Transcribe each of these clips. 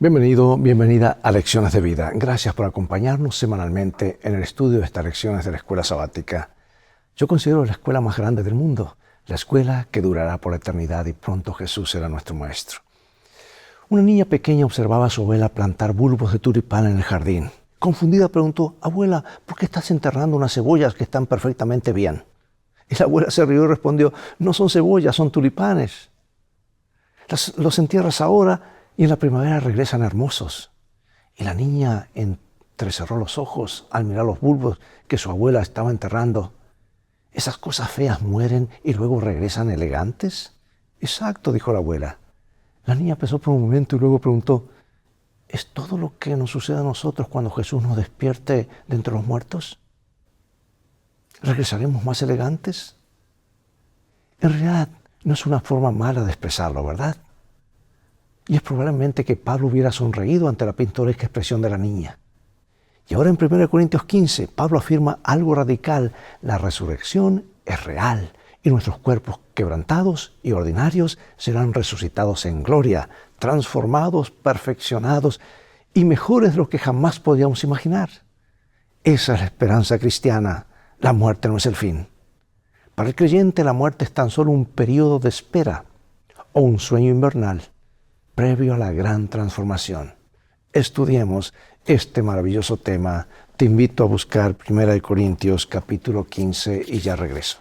Bienvenido, bienvenida a Lecciones de Vida. Gracias por acompañarnos semanalmente en el estudio de estas lecciones de la Escuela Sabática. Yo considero la escuela más grande del mundo, la escuela que durará por la eternidad y pronto Jesús será nuestro maestro. Una niña pequeña observaba a su abuela plantar bulbos de tulipán en el jardín. Confundida preguntó: «Abuela, ¿por qué estás enterrando unas cebollas que están perfectamente bien?» Y la abuela se rió y respondió: «No son cebollas, son tulipanes. Los entierras ahora y en la primavera regresan hermosos». Y la niña entrecerró los ojos al mirar los bulbos que su abuela estaba enterrando. «¿Esas cosas feas mueren y luego regresan elegantes?» «Exacto», dijo la abuela. La niña pensó por un momento y luego preguntó: ¿es todo lo que nos sucede a nosotros cuando Jesús nos despierte de entre los muertos? ¿Regresaremos más elegantes? En realidad no es una forma mala de expresarlo, ¿verdad? Y es probablemente que Pablo hubiera sonreído ante la pintoresca expresión de la niña. Y ahora en 1 Corintios 15, Pablo afirma algo radical: la resurrección es real y nuestros cuerpos quebrantados y ordinarios serán resucitados en gloria, transformados, perfeccionados y mejores de lo que jamás podíamos imaginar. Esa es la esperanza cristiana. La muerte no es el fin. Para el creyente, la muerte es tan solo un periodo de espera o un sueño invernal previo a la gran transformación. Estudiemos este maravilloso tema. Te invito a buscar 1 Corintios capítulo 15 y ya regreso.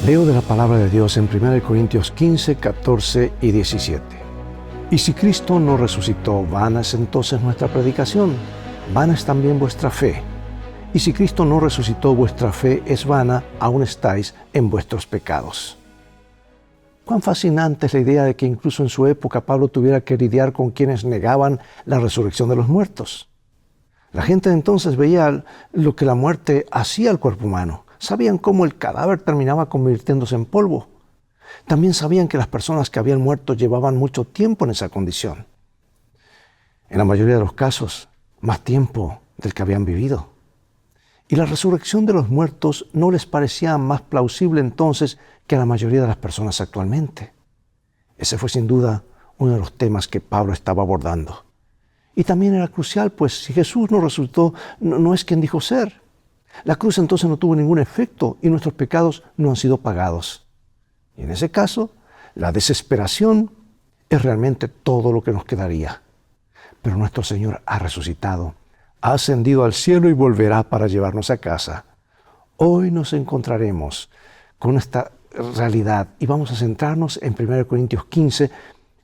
Leo de la palabra de Dios en 1 Corintios 15, 14 y 17. Y si Cristo no resucitó, vana es entonces nuestra predicación, vana es también vuestra fe. Y si Cristo no resucitó, vuestra fe es vana, aún estáis en vuestros pecados. Cuán fascinante es la idea de que incluso en su época Pablo tuviera que lidiar con quienes negaban la resurrección de los muertos. La gente de entonces veía lo que la muerte hacía al cuerpo humano. Sabían cómo el cadáver terminaba convirtiéndose en polvo. También sabían que las personas que habían muerto llevaban mucho tiempo en esa condición. En la mayoría de los casos, más tiempo del que habían vivido. Y la resurrección de los muertos no les parecía más plausible entonces que a la mayoría de las personas actualmente. Ese fue sin duda uno de los temas que Pablo estaba abordando. Y también era crucial, pues si Jesús no resucitó, no es quien dijo ser. La cruz entonces no tuvo ningún efecto y nuestros pecados no han sido pagados. Y en ese caso, la desesperación es realmente todo lo que nos quedaría. Pero nuestro Señor ha resucitado, ha ascendido al cielo y volverá para llevarnos a casa. Hoy nos encontraremos con esta realidad y vamos a centrarnos en 1 Corintios 15,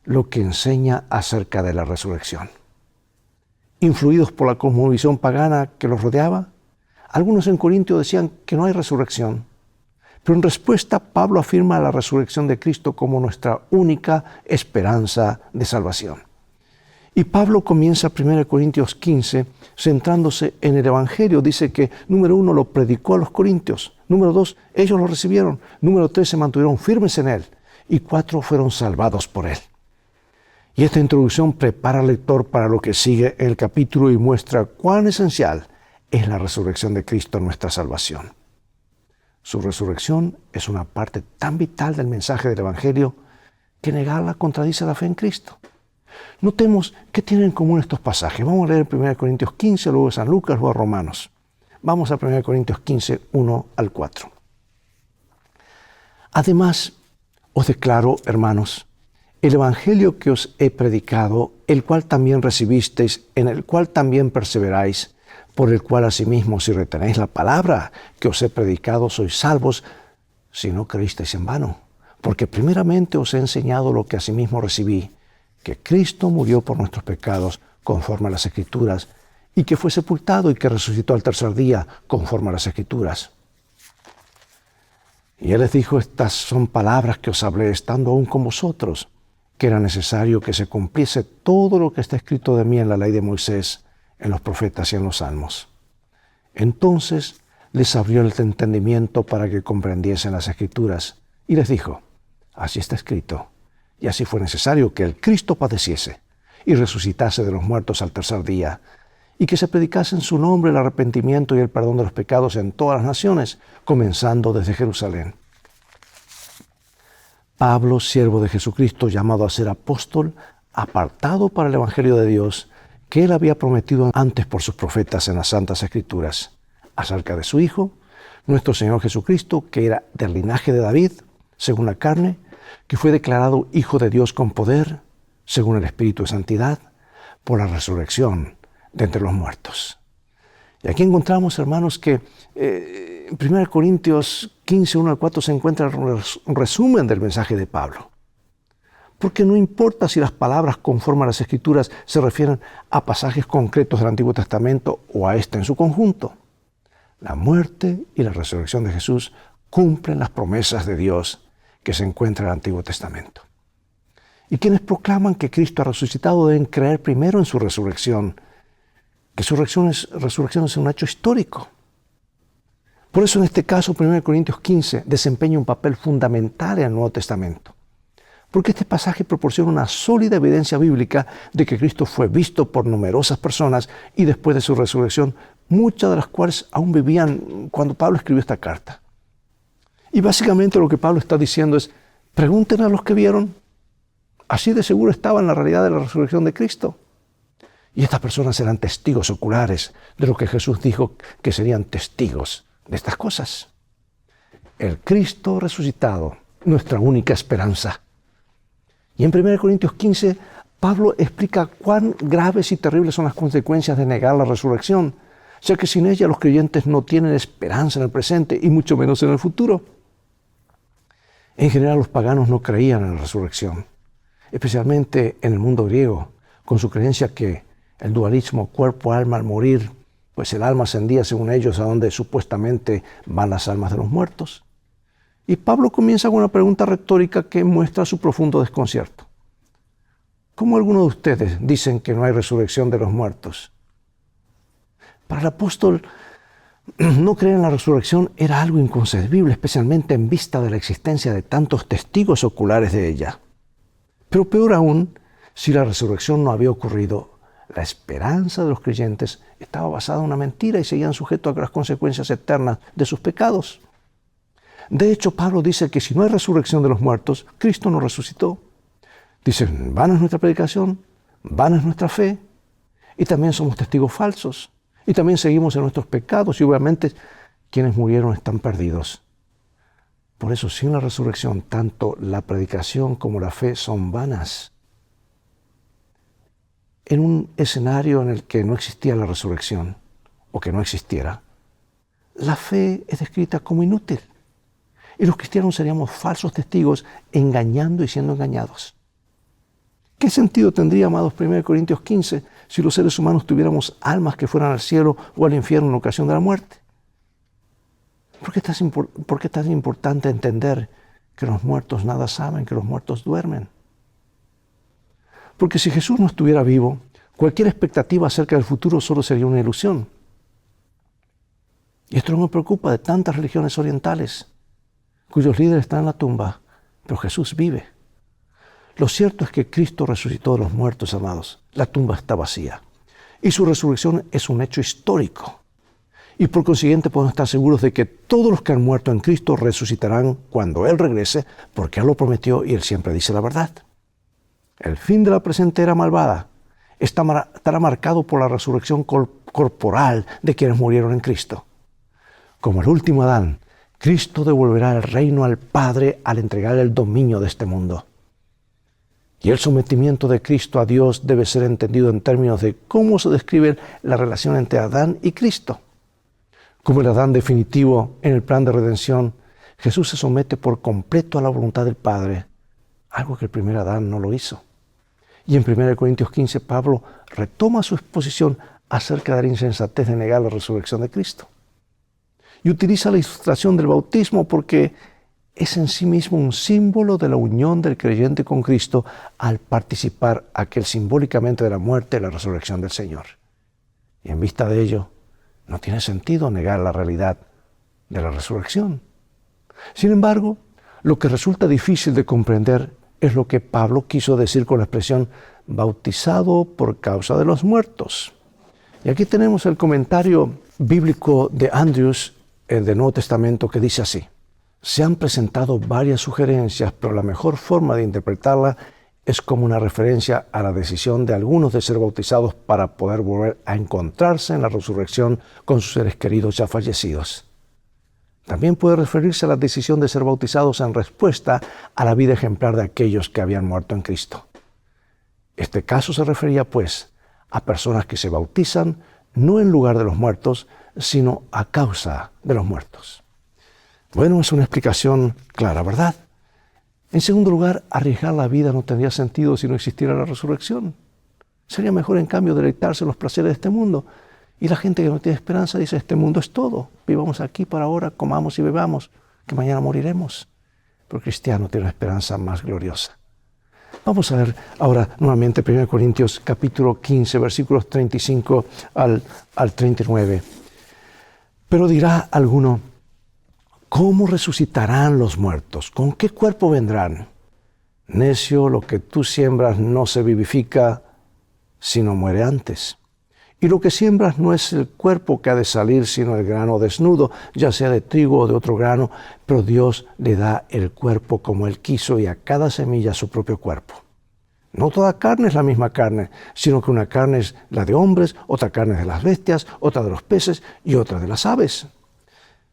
lo que enseña acerca de la resurrección. Influidos por la cosmovisión pagana que los rodeaba, algunos en Corintio decían que no hay resurrección, pero en respuesta Pablo afirma la resurrección de Cristo como nuestra única esperanza de salvación. Y Pablo comienza 1 Corintios 15 centrándose en el Evangelio. Dice que, número 1, lo predicó a los corintios. Número 2, ellos lo recibieron. Número 3, se mantuvieron firmes en él. Y 4, fueron salvados por él. Y esta introducción prepara al lector para lo que sigue en el capítulo y muestra cuán esencial es la resurrección de Cristo en nuestra salvación. Su resurrección es una parte tan vital del mensaje del Evangelio que negarla contradice la fe en Cristo. Notemos qué tienen en común estos pasajes. Vamos a leer 1 Corintios 15, luego San Lucas, luego Romanos. Vamos a 1 Corintios 15, 1 al 4. Además, os declaro, hermanos, el Evangelio que os he predicado, el cual también recibisteis, en el cual también perseveráis, por el cual asimismo, si retenéis la palabra que os he predicado, sois salvos, si no creísteis en vano. Porque primeramente os he enseñado lo que asimismo recibí, que Cristo murió por nuestros pecados, conforme a las Escrituras, y que fue sepultado y que resucitó al tercer día, conforme a las Escrituras. Y él les dijo: estas son palabras que os hablé estando aún con vosotros, que era necesario que se cumpliese todo lo que está escrito de mí en la ley de Moisés, en los profetas y en los salmos. Entonces les abrió el entendimiento para que comprendiesen las Escrituras y les dijo: así está escrito, y así fue necesario que el Cristo padeciese y resucitase de los muertos al tercer día, y que se predicase en su nombre el arrepentimiento y el perdón de los pecados en todas las naciones, comenzando desde Jerusalén. Pablo, siervo de Jesucristo, llamado a ser apóstol, apartado para el Evangelio de Dios, que él había prometido antes por sus profetas en las Santas Escrituras, acerca de su Hijo, nuestro Señor Jesucristo, que era del linaje de David, según la carne, que fue declarado Hijo de Dios con poder, según el Espíritu de Santidad, por la resurrección de entre los muertos. Y aquí encontramos, hermanos, que en 1 Corintios 15, 1 al 4 se encuentra un resumen del mensaje de Pablo. Porque no importa si las palabras conforme a las Escrituras se refieren a pasajes concretos del Antiguo Testamento o a este en su conjunto. La muerte y la resurrección de Jesús cumplen las promesas de Dios que se encuentran en el Antiguo Testamento. Y quienes proclaman que Cristo ha resucitado deben creer primero en su resurrección, que su resurrección es un hecho histórico. Por eso en este caso 1 Corintios 15 desempeña un papel fundamental en el Nuevo Testamento. Porque este pasaje proporciona una sólida evidencia bíblica de que Cristo fue visto por numerosas personas y después de su resurrección, muchas de las cuales aún vivían cuando Pablo escribió esta carta. Y básicamente lo que Pablo está diciendo es, pregunten a los que vieron, así de seguro estaba en la realidad de la resurrección de Cristo. Y estas personas eran testigos oculares de lo que Jesús dijo que serían testigos de estas cosas. El Cristo resucitado, nuestra única esperanza. Y en 1 Corintios 15, Pablo explica cuán graves y terribles son las consecuencias de negar la resurrección, ya que sin ella los creyentes no tienen esperanza en el presente y mucho menos en el futuro. En general, los paganos no creían en la resurrección, especialmente en el mundo griego, con su creencia que el dualismo cuerpo-alma al morir, pues el alma ascendía según ellos a donde supuestamente van las almas de los muertos. Y Pablo comienza con una pregunta retórica que muestra su profundo desconcierto. ¿Cómo algunos de ustedes dicen que no hay resurrección de los muertos? Para el apóstol, no creer en la resurrección era algo inconcebible, especialmente en vista de la existencia de tantos testigos oculares de ella. Pero peor aún, si la resurrección no había ocurrido, la esperanza de los creyentes estaba basada en una mentira y seguían sujetos a las consecuencias eternas de sus pecados. De hecho, Pablo dice que si no hay resurrección de los muertos, Cristo no resucitó. Dice, vana es nuestra predicación, vana es nuestra fe, y también somos testigos falsos, y también seguimos en nuestros pecados, y obviamente quienes murieron están perdidos. Por eso, sin la resurrección, tanto la predicación como la fe son vanas. En un escenario en el que no existía la resurrección, o que no existiera, la fe es descrita como inútil. Y los cristianos seríamos falsos testigos, engañando y siendo engañados. ¿Qué sentido tendría, amados, 1 Corintios 15, si los seres humanos tuviéramos almas que fueran al cielo o al infierno en ocasión de la muerte? ¿Por qué es tan importante entender que los muertos nada saben, que los muertos duermen? Porque si Jesús no estuviera vivo, cualquier expectativa acerca del futuro solo sería una ilusión. Y esto no me preocupa de tantas religiones orientales, cuyos líderes están en la tumba, pero Jesús vive. Lo cierto es que Cristo resucitó de los muertos, amados. La tumba está vacía. Y su resurrección es un hecho histórico. Y por consiguiente podemos estar seguros de que todos los que han muerto en Cristo resucitarán cuando Él regrese, porque Él lo prometió y Él siempre dice la verdad. El fin de la presente era malvada estará marcado por la resurrección corporal de quienes murieron en Cristo. Como el último Adán, Cristo devolverá el reino al Padre al entregar el dominio de este mundo. Y el sometimiento de Cristo a Dios debe ser entendido en términos de cómo se describe la relación entre Adán y Cristo. Como el Adán definitivo en el plan de redención, Jesús se somete por completo a la voluntad del Padre, algo que el primer Adán no lo hizo. Y en 1 Corintios 15, Pablo retoma su exposición acerca de la insensatez de negar la resurrección de Cristo. Y utiliza la ilustración del bautismo porque es en sí mismo un símbolo de la unión del creyente con Cristo al participar aquel simbólicamente de la muerte y la resurrección del Señor. Y en vista de ello, no tiene sentido negar la realidad de la resurrección. Sin embargo, lo que resulta difícil de comprender es lo que Pablo quiso decir con la expresión bautizado por causa de los muertos. Y aquí tenemos el comentario bíblico de Andrews del Nuevo Testamento que dice así: se han presentado varias sugerencias, pero la mejor forma de interpretarla es como una referencia a la decisión de algunos de ser bautizados para poder volver a encontrarse en la resurrección con sus seres queridos ya fallecidos. También puede referirse a la decisión de ser bautizados en respuesta a la vida ejemplar de aquellos que habían muerto en Cristo. Este caso se refería, pues, a personas que se bautizan no en lugar de los muertos, sino a causa de los muertos. Bueno, es una explicación clara, ¿verdad? En segundo lugar, arriesgar la vida no tendría sentido si no existiera la resurrección. Sería mejor, en cambio, deleitarse en los placeres de este mundo. Y la gente que no tiene esperanza dice: este mundo es todo. Vivamos aquí para ahora, comamos y bebamos, que mañana moriremos. Pero el cristiano tiene una esperanza más gloriosa. Vamos a ver ahora nuevamente 1 Corintios capítulo 15, versículos 35 al 39. Pero dirá alguno: ¿cómo resucitarán los muertos? ¿Con qué cuerpo vendrán? Necio, lo que tú siembras no se vivifica, sino muere antes. Y lo que siembras no es el cuerpo que ha de salir, sino el grano desnudo, ya sea de trigo o de otro grano, pero Dios le da el cuerpo como Él quiso y a cada semilla su propio cuerpo. No toda carne es la misma carne, sino que una carne es la de hombres, otra carne es de las bestias, otra de los peces y otra de las aves.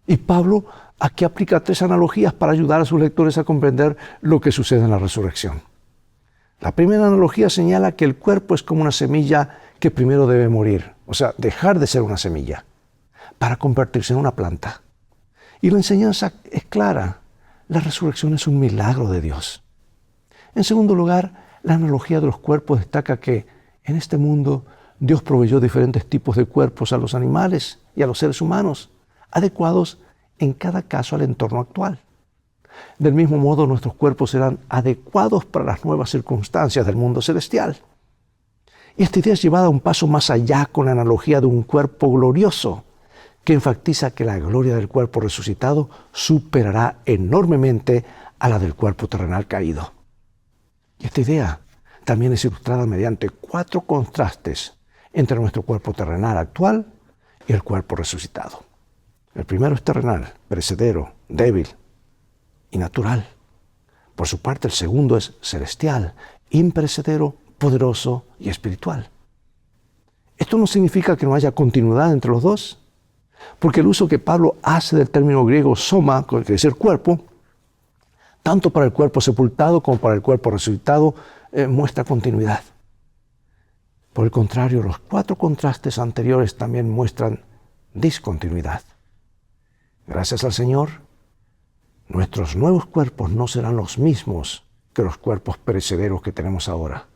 Y Pablo aquí aplica 3 analogías para ayudar a sus lectores a comprender lo que sucede en la resurrección. La primera analogía señala que el cuerpo es como una semilla que primero debe morir, o sea, dejar de ser una semilla, para convertirse en una planta. Y la enseñanza es clara: la resurrección es un milagro de Dios. En segundo lugar, la analogía de los cuerpos destaca que en este mundo Dios proveyó diferentes tipos de cuerpos a los animales y a los seres humanos, adecuados en cada caso al entorno actual. Del mismo modo, nuestros cuerpos serán adecuados para las nuevas circunstancias del mundo celestial. Y esta idea es llevada un paso más allá con la analogía de un cuerpo glorioso, que enfatiza que la gloria del cuerpo resucitado superará enormemente a la del cuerpo terrenal caído. Y esta idea también es ilustrada mediante 4 contrastes entre nuestro cuerpo terrenal actual y el cuerpo resucitado. El primero es terrenal, perecedero, débil y natural. Por su parte, el segundo es celestial, imperecedero, poderoso y espiritual. Esto no significa que no haya continuidad entre los dos, porque el uso que Pablo hace del término griego soma, que quiere decir cuerpo, tanto para el cuerpo sepultado como para el cuerpo resucitado, muestra continuidad. Por el contrario, los 4 contrastes anteriores también muestran discontinuidad. Gracias al Señor, nuestros nuevos cuerpos no serán los mismos que los cuerpos perecederos que tenemos ahora.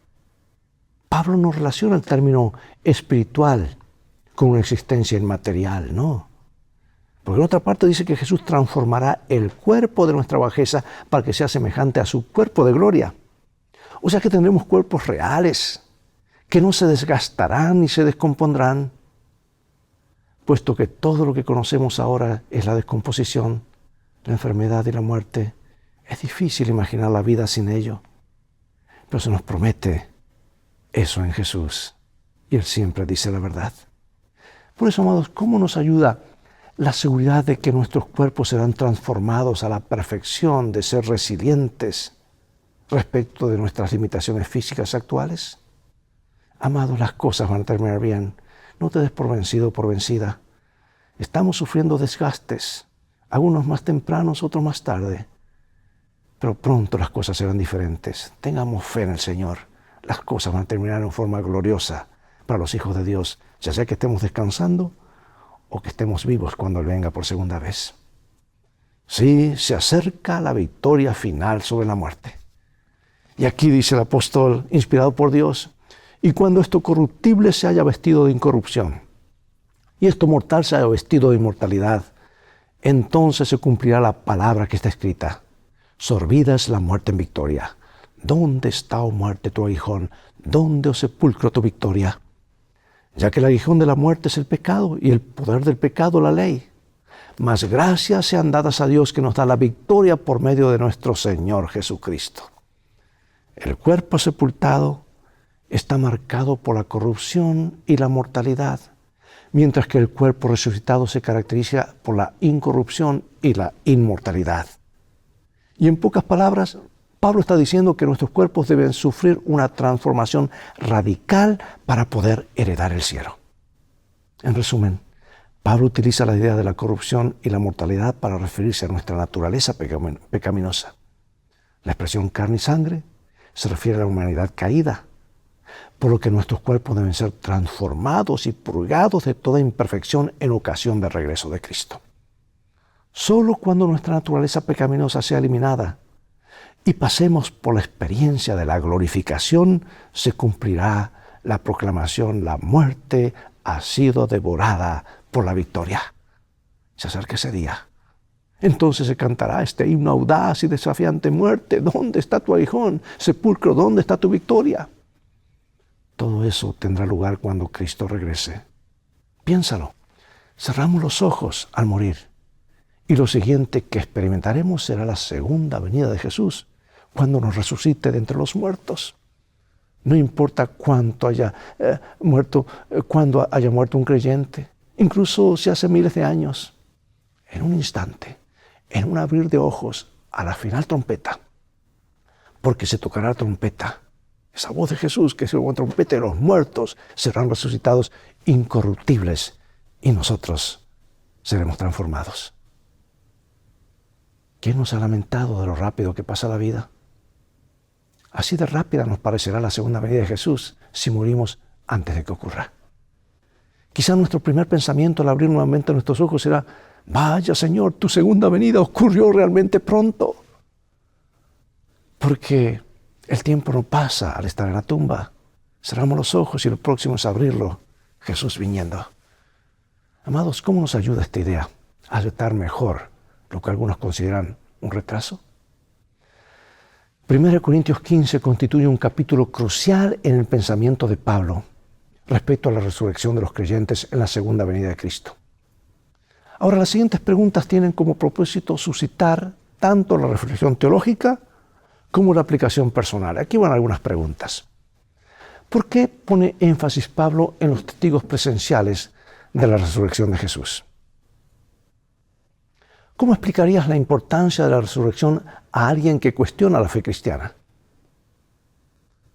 Pablo no relaciona el término espiritual con una existencia inmaterial, no. Porque en otra parte dice que Jesús transformará el cuerpo de nuestra bajeza para que sea semejante a su cuerpo de gloria. O sea que tendremos cuerpos reales, que no se desgastarán ni se descompondrán, puesto que todo lo que conocemos ahora es la descomposición, la enfermedad y la muerte. Es difícil imaginar la vida sin ello, pero se nos promete eso en Jesús, y Él siempre dice la verdad. Por eso, amados, ¿cómo nos ayuda la seguridad de que nuestros cuerpos serán transformados a la perfección de ser resilientes respecto de nuestras limitaciones físicas actuales? Amados, las cosas van a terminar bien. No te des por vencido o por vencida. Estamos sufriendo desgastes, algunos más tempranos, otros más tarde. Pero pronto las cosas serán diferentes. Tengamos fe en el Señor. Las cosas van a terminar en forma gloriosa para los hijos de Dios, ya sea que estemos descansando o que estemos vivos cuando Él venga por segunda vez. Sí, se acerca la victoria final sobre la muerte. Y aquí dice el apóstol, inspirado por Dios: y cuando esto corruptible se haya vestido de incorrupción, y esto mortal se haya vestido de inmortalidad, entonces se cumplirá la palabra que está escrita: sorbida es la muerte en victoria. ¿Dónde está, oh muerte, tu aguijón? ¿Dónde, oh sepulcro, tu victoria? Ya que el aguijón de la muerte es el pecado, y el poder del pecado la ley. Mas gracias sean dadas a Dios, que nos da la victoria por medio de nuestro Señor Jesucristo. El cuerpo sepultado está marcado por la corrupción y la mortalidad, mientras que el cuerpo resucitado se caracteriza por la incorrupción y la inmortalidad. Y en pocas palabras, Pablo está diciendo que nuestros cuerpos deben sufrir una transformación radical para poder heredar el cielo. En resumen, Pablo utiliza la idea de la corrupción y la mortalidad para referirse a nuestra naturaleza pecaminosa. La expresión carne y sangre se refiere a la humanidad caída, por lo que nuestros cuerpos deben ser transformados y purgados de toda imperfección en ocasión del regreso de Cristo. Solo cuando nuestra naturaleza pecaminosa sea eliminada y pasemos por la experiencia de la glorificación, se cumplirá la proclamación: la muerte ha sido devorada por la victoria. Se acerca ese día. Entonces se cantará este himno audaz y desafiante: muerte, ¿dónde está tu aguijón? Sepulcro, ¿dónde está tu victoria? Todo eso tendrá lugar cuando Cristo regrese. Piénsalo. Cerramos los ojos al morir. Y lo siguiente que experimentaremos será la segunda venida de Jesús, cuando nos resucite de entre los muertos. No importa cuánto haya muerto un creyente, incluso si hace miles de años. En un instante, en un abrir de ojos, a la final trompeta, porque se tocará la trompeta, esa voz de Jesús, que es una trompeta, de los muertos serán resucitados incorruptibles y nosotros seremos transformados. ¿Quién nos ha lamentado de lo rápido que pasa la vida? Así de rápida nos parecerá la segunda venida de Jesús si morimos antes de que ocurra. Quizá nuestro primer pensamiento al abrir nuevamente nuestros ojos será: vaya Señor, tu segunda venida ocurrió realmente pronto. Porque el tiempo no pasa al estar en la tumba. Cerramos los ojos y lo próximo es abrirlo, Jesús viniendo. Amados, ¿cómo nos ayuda esta idea a aceptar mejor lo que algunos consideran un retraso? 1 Corintios 15 constituye un capítulo crucial en el pensamiento de Pablo respecto a la resurrección de los creyentes en la segunda venida de Cristo. Ahora, las siguientes preguntas tienen como propósito suscitar tanto la reflexión teológica como la aplicación personal. Aquí van algunas preguntas. ¿Por qué pone énfasis Pablo en los testigos presenciales de la resurrección de Jesús? ¿Cómo explicarías la importancia de la resurrección a alguien que cuestiona la fe cristiana?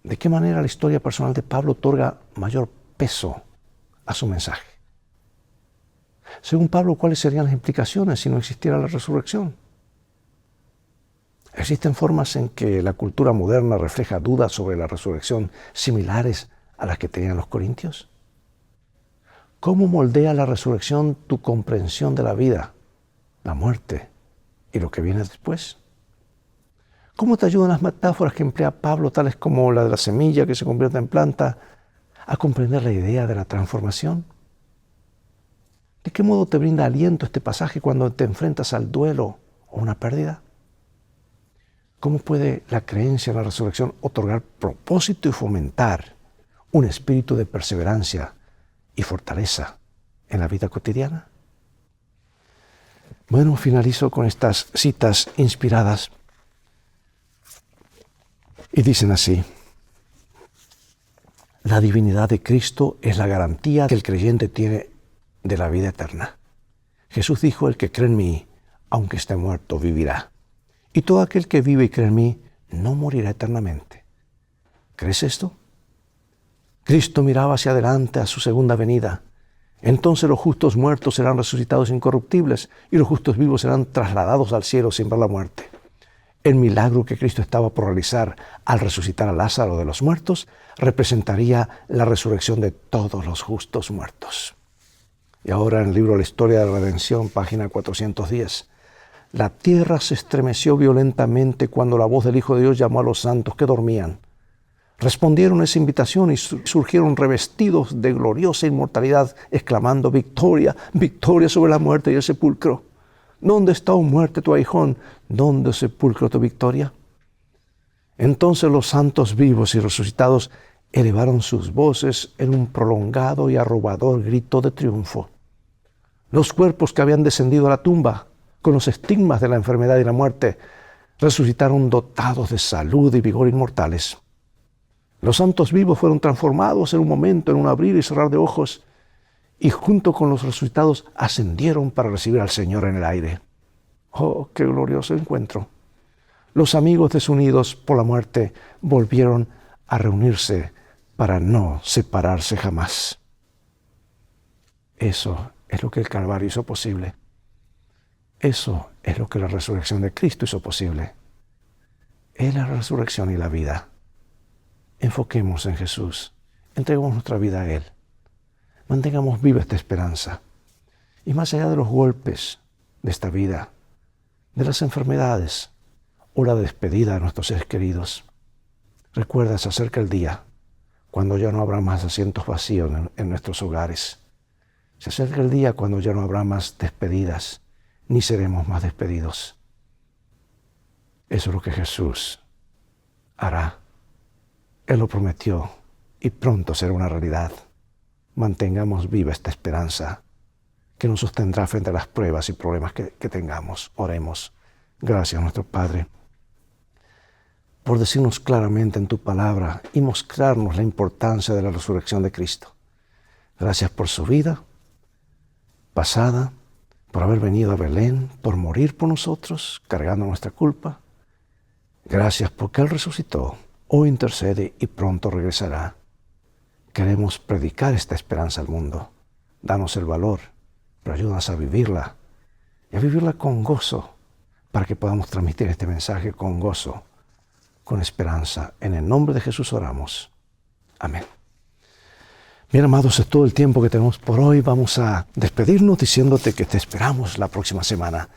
¿De qué manera la historia personal de Pablo otorga mayor peso a su mensaje? Según Pablo, ¿cuáles serían las implicaciones si no existiera la resurrección? ¿Existen formas en que la cultura moderna refleja dudas sobre la resurrección similares a las que tenían los corintios? ¿Cómo moldea la resurrección tu comprensión de la vida, la muerte y lo que viene después? ¿Cómo te ayudan las metáforas que emplea Pablo, tales como la de la semilla que se convierte en planta, a comprender la idea de la transformación? ¿De qué modo te brinda aliento este pasaje cuando te enfrentas al duelo o una pérdida? ¿Cómo puede la creencia en la resurrección otorgar propósito y fomentar un espíritu de perseverancia y fortaleza en la vida cotidiana? Bueno, finalizo con estas citas inspiradas y dicen así: la divinidad de Cristo es la garantía que el creyente tiene de la vida eterna. Jesús dijo: el que cree en mí, aunque esté muerto, vivirá. Y todo aquel que vive y cree en mí, no morirá eternamente. ¿Crees esto? Cristo miraba hacia adelante a su segunda venida. Entonces los justos muertos serán resucitados incorruptibles y los justos vivos serán trasladados al cielo sin ver la muerte. El milagro que Cristo estaba por realizar al resucitar a Lázaro de los muertos representaría la resurrección de todos los justos muertos. Y ahora en el libro La Historia de la Redención, página 410. La tierra se estremeció violentamente cuando la voz del Hijo de Dios llamó a los santos que dormían. Respondieron a esa invitación y surgieron revestidos de gloriosa inmortalidad, exclamando: victoria, victoria sobre la muerte y el sepulcro. ¿Dónde está, oh muerte, tu aguijón? ¿Dónde, oh sepulcro, tu victoria? Entonces los santos vivos y resucitados elevaron sus voces en un prolongado y arrobador grito de triunfo. Los cuerpos que habían descendido a la tumba con los estigmas de la enfermedad y la muerte resucitaron dotados de salud y vigor inmortales. Los santos vivos fueron transformados en un momento, en un abrir y cerrar de ojos, y junto con los resucitados ascendieron para recibir al Señor en el aire. ¡Oh, qué glorioso encuentro! Los amigos desunidos por la muerte volvieron a reunirse para no separarse jamás. Eso es lo que el Calvario hizo posible. Eso es lo que la resurrección de Cristo hizo posible. Es la resurrección y la vida. Enfoquemos en Jesús. Entreguemos nuestra vida a Él. Mantengamos viva esta esperanza. Y más allá de los golpes de esta vida, de las enfermedades o la despedida de nuestros seres queridos, recuerda, se acerca el día cuando ya no habrá más asientos vacíos en nuestros hogares. Se acerca el día cuando ya no habrá más despedidas, ni seremos más despedidos. Eso es lo que Jesús hará. Él lo prometió y pronto será una realidad. Mantengamos viva esta esperanza que nos sostendrá frente a las pruebas y problemas que tengamos. Oremos. Gracias, nuestro Padre, por decirnos claramente en tu palabra y mostrarnos la importancia de la resurrección de Cristo. Gracias por su vida pasada, por haber venido a Belén, por morir por nosotros, cargando nuestra culpa. Gracias porque Él resucitó, hoy intercede y pronto regresará. Queremos predicar esta esperanza al mundo. Danos el valor, pero ayúdanos a vivirla y a vivirla con gozo, para que podamos transmitir este mensaje con gozo, con esperanza. En el nombre de Jesús oramos. Amén. Bien, amados, es todo el tiempo que tenemos por hoy. Vamos a despedirnos diciéndote que te esperamos la próxima semana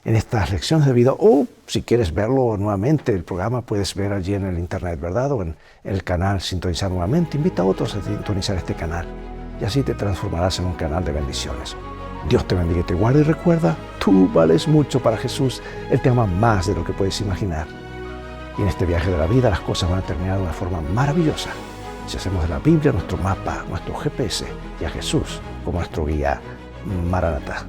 en estas lecciones de vida. O si quieres verlo nuevamente, el programa puedes ver allí en el internet, ¿verdad? O en el canal, sintonizar nuevamente. Invita a otros a sintonizar este canal y así te transformarás en un canal de bendiciones. Dios te bendiga y te guarde, y recuerda, tú vales mucho para Jesús. Él te ama más de lo que puedes imaginar. Y en este viaje de la vida las cosas van a terminar de una forma maravillosa si hacemos de la Biblia nuestro mapa, nuestro GPS, y a Jesús como nuestro guía. Maranatá.